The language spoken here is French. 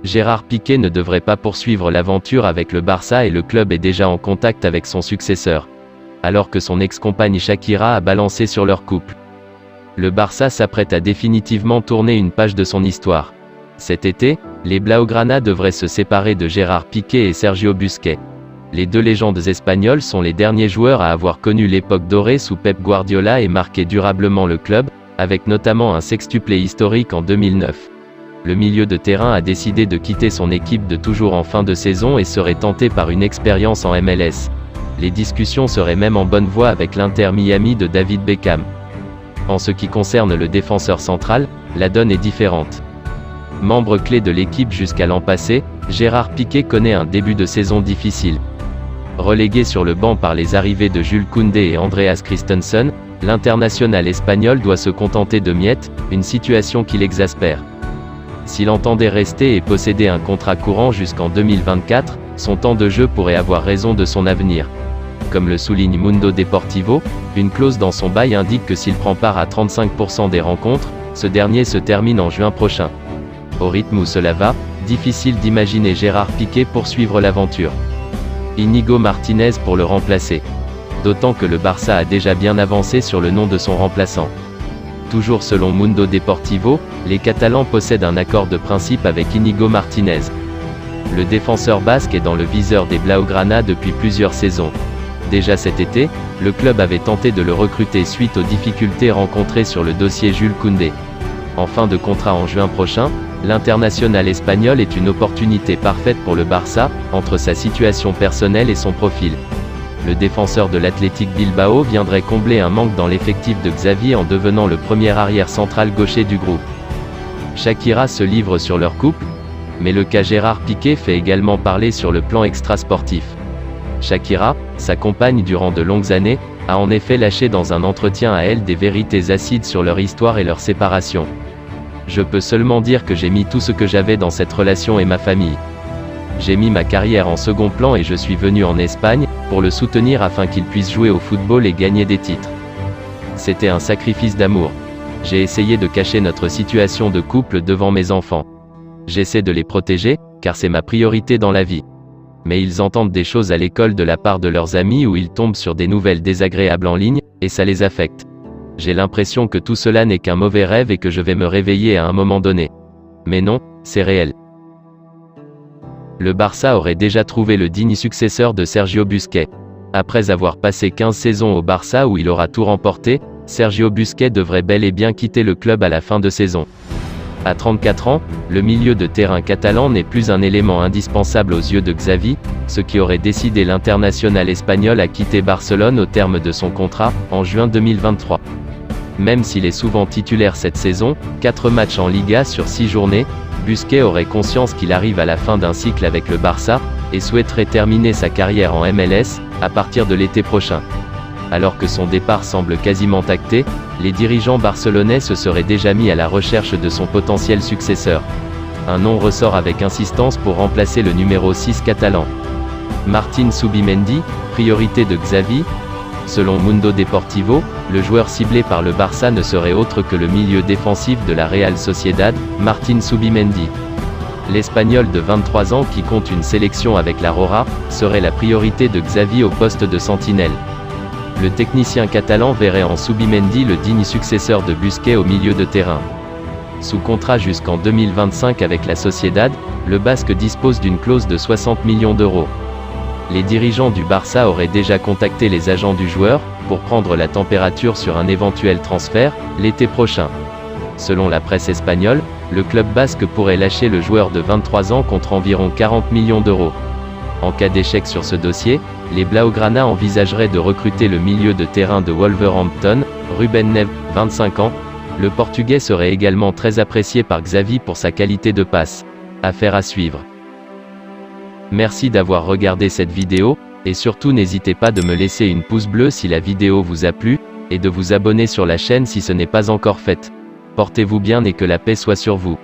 Gérard Piqué ne devrait pas poursuivre l'aventure avec le Barça et le club est déjà en contact avec son successeur. Alors que son ex-compagne Shakira a balancé sur leur couple. Le Barça s'apprête à définitivement tourner une page de son histoire. Cet été, les Blaugrana devraient se séparer de Gérard Piqué et Sergio Busquets. Les deux légendes espagnoles sont les derniers joueurs à avoir connu l'époque dorée sous Pep Guardiola et marqué durablement le club, avec notamment un sextuplé historique en 2009. Le milieu de terrain a décidé de quitter son équipe de toujours en fin de saison et serait tenté par une expérience en MLS. Les discussions seraient même en bonne voie avec l'Inter Miami de David Beckham. En ce qui concerne le défenseur central, la donne est différente. Membre clé de l'équipe jusqu'à l'an passé, Gérard Piqué connaît un début de saison difficile. Relégué sur le banc par les arrivées de Jules Koundé et Andreas Christensen, l'international espagnol doit se contenter de miettes, une situation qui l'exaspère. S'il entendait rester et posséder un contrat courant jusqu'en 2024, son temps de jeu pourrait avoir raison de son avenir. Comme le souligne Mundo Deportivo, une clause dans son bail indique que s'il prend part à 35% des rencontres, ce dernier se termine en juin prochain. Au rythme où cela va, difficile d'imaginer Gérard Piqué poursuivre l'aventure. Íñigo Martínez pour le remplacer. D'autant que le Barça a déjà bien avancé sur le nom de son remplaçant. Toujours selon Mundo Deportivo, les Catalans possèdent un accord de principe avec Íñigo Martínez. Le défenseur basque est dans le viseur des Blaugrana depuis plusieurs saisons. Déjà cet été, le club avait tenté de le recruter suite aux difficultés rencontrées sur le dossier Jules Koundé. En fin de contrat en juin prochain, l'international espagnol est une opportunité parfaite pour le Barça, entre sa situation personnelle et son profil. Le défenseur de l'Athletic Bilbao viendrait combler un manque dans l'effectif de Xavi en devenant le premier arrière central gaucher du groupe. Shakira se livre sur leur couple, mais le cas Gérard Piqué fait également parler sur le plan extrasportif. Shakira, sa compagne durant de longues années, a en effet lâché dans un entretien à elle des vérités acides sur leur histoire et leur séparation. Je peux seulement dire que j'ai mis tout ce que j'avais dans cette relation et ma famille. J'ai mis ma carrière en second plan et je suis venu en Espagne, pour le soutenir afin qu'il puisse jouer au football et gagner des titres. C'était un sacrifice d'amour. J'ai essayé de cacher notre situation de couple devant mes enfants. J'essaie de les protéger, car c'est ma priorité dans la vie. Mais ils entendent des choses à l'école de la part de leurs amis ou ils tombent sur des nouvelles désagréables en ligne, et ça les affecte. J'ai l'impression que tout cela n'est qu'un mauvais rêve et que je vais me réveiller à un moment donné. Mais non, c'est réel. Le Barça aurait déjà trouvé le digne successeur de Sergio Busquets. Après avoir passé 15 saisons au Barça où il aura tout remporté, Sergio Busquets devrait bel et bien quitter le club à la fin de saison. À 34 ans, le milieu de terrain catalan n'est plus un élément indispensable aux yeux de Xavi, ce qui aurait décidé l'international espagnol à quitter Barcelone au terme de son contrat, en juin 2023. Même s'il est souvent titulaire cette saison, 4 matchs en Liga sur 6 journées, Busquets aurait conscience qu'il arrive à la fin d'un cycle avec le Barça, et souhaiterait terminer sa carrière en MLS, à partir de l'été prochain. Alors que son départ semble quasiment acté, les dirigeants barcelonais se seraient déjà mis à la recherche de son potentiel successeur. Un nom ressort avec insistance pour remplacer le numéro 6 catalan. Martín Zubimendi, priorité de Xavi. Selon Mundo Deportivo, le joueur ciblé par le Barça ne serait autre que le milieu défensif de la Real Sociedad, Martín Zubimendi. L'Espagnol de 23 ans qui compte une sélection avec la Roja, serait la priorité de Xavi au poste de sentinelle. Le technicien catalan verrait en Zubimendi le digne successeur de Busquets au milieu de terrain. Sous contrat jusqu'en 2025 avec la Sociedad, le Basque dispose d'une clause de 60 millions d'euros. Les dirigeants du Barça auraient déjà contacté les agents du joueur, pour prendre la température sur un éventuel transfert, l'été prochain. Selon la presse espagnole, le club basque pourrait lâcher le joueur de 23 ans contre environ 40 millions d'euros. En cas d'échec sur ce dossier, les Blaugrana envisageraient de recruter le milieu de terrain de Wolverhampton, Ruben Neves, 25 ans. Le Portugais serait également très apprécié par Xavi pour sa qualité de passe. Affaire à suivre. Merci d'avoir regardé cette vidéo, et surtout n'hésitez pas de me laisser une pouce bleu si la vidéo vous a plu, et de vous abonner sur la chaîne si ce n'est pas encore fait. Portez-vous bien et que la paix soit sur vous.